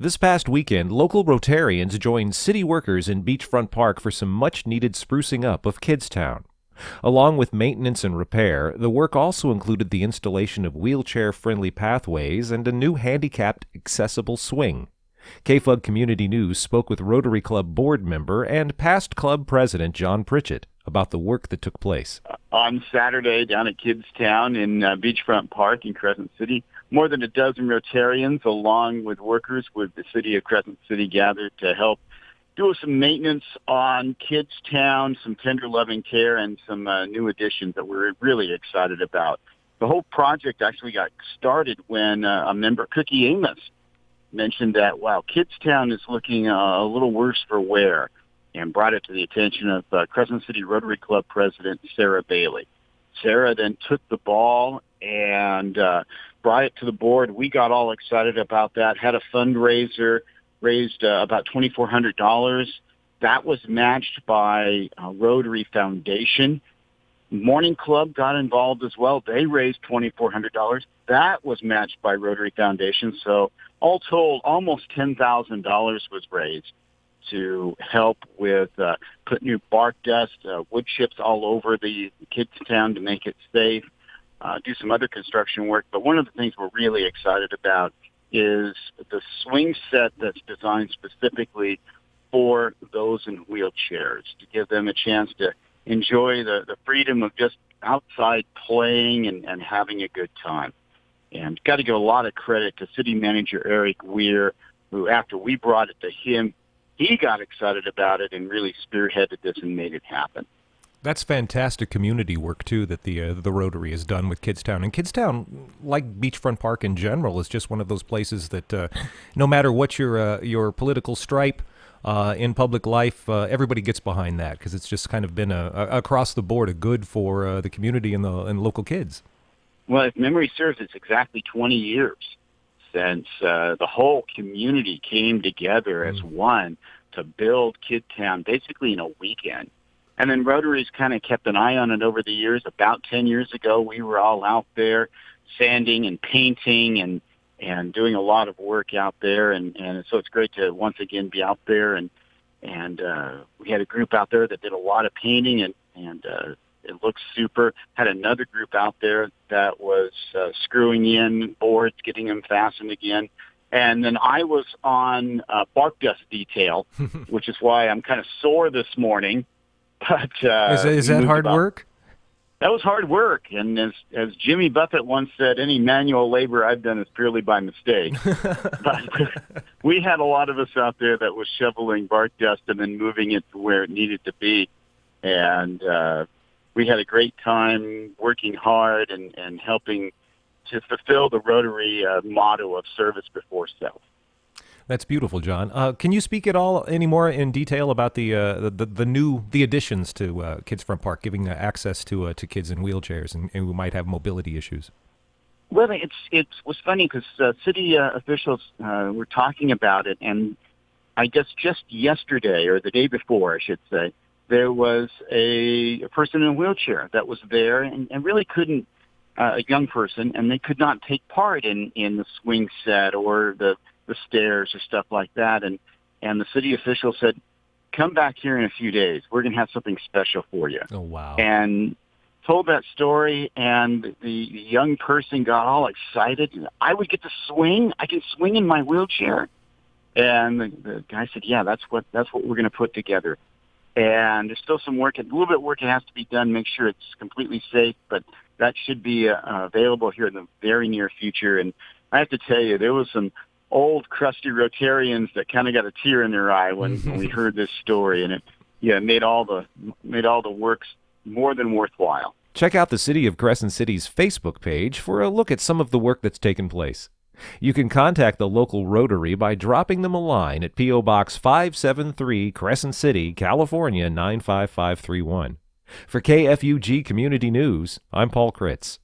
This past weekend, local Rotarians joined city workers in Beachfront Park for some much-needed sprucing up of Kidstown. Along with maintenance and repair, the work also included the installation of wheelchair-friendly pathways and a new handicapped accessible swing. KFUG Community News spoke with Rotary Club board member and past club president John Pritchett about the work that took place. On Saturday down at Kidstown in Beachfront Park in Crescent City, more than a dozen Rotarians, along with workers with the city of Crescent City, gathered to help do some maintenance on Kidstown, some tender loving care, and some new additions that we're really excited about. The whole project actually got started when a member, Cookie Amos, mentioned that, wow, Kidstown is looking a little worse for wear, and brought it to the attention of Crescent City Rotary Club President Sarah Bailey. Sarah then took the ball and brought it to the board. We got all excited about that, had a fundraiser, raised about $2,400. That was matched by Rotary Foundation. Morning Club got involved as well. They raised $2,400. That was matched by Rotary Foundation. So all told, almost $10,000 was raised to help with put new bark dust, wood chips all over the Kidstown to make it safe, do some other construction work. But one of the things we're really excited about is the swing set that's designed specifically for those in wheelchairs, to give them a chance to enjoy the freedom of just outside playing and having a good time. And got to give a lot of credit to City Manager Eric Weir, who after we brought it to him, he got excited about it and really spearheaded this and made it happen. That's fantastic community work, too, that the Rotary has done with Kidstown. And Kidstown, like Beachfront Park in general, is just one of those places that no matter what your political stripe in public life, everybody gets behind that because it's just kind of been across the board a good for the community and local kids. Well, if memory serves, it's exactly 20 years since the whole community came together as one to build Kidstown basically in a weekend. And then Rotary's kind of kept an eye on it over the years. About 10 years ago, we were all out there sanding and painting and doing a lot of work out there. And so it's great to once again be out there. And we had a group out there that did a lot of painting and it looks super. Had another group out there that was screwing in boards, getting them fastened again. And then I was on bark dust detail, which is why I'm kind of sore this morning. But is that hard work? That was hard work. And as Jimmy Buffett once said, any manual labor I've done is purely by mistake. But we had a lot of us out there that was shoveling bark dust and then moving it to where it needed to be. And we had a great time working hard and helping to fulfill the Rotary motto of service before self. That's beautiful, John. Can you speak at all any more in detail about the additions to Kidstown Park, giving access to kids in wheelchairs and who might have mobility issues? Well, it was funny because city officials were talking about it, and I guess just yesterday or the day before, I should say, there was a person in a wheelchair that was there and really couldn't, a young person, and they could not take part in the swing set or the stairs or stuff like that. And the city official said, come back here in a few days. We're going to have something special for you. Oh, wow. And told that story, and the young person got all excited. I would get to swing. I can swing in my wheelchair. And the guy said, yeah, that's what we're going to put together. And there's still some work, a little bit of work that has to be done, make sure it's completely safe, but that should be available here in the very near future. And I have to tell you, there was some old crusty Rotarians that kind of got a tear in their eye when we heard this story, and it made all the works more than worthwhile. Check out the City of Crescent City's Facebook page for a look at some of the work that's taken place. You can contact the local Rotary by dropping them a line at P.O. Box 573, Crescent City, California 95531. For KFUG Community News, I'm Paul Kritz.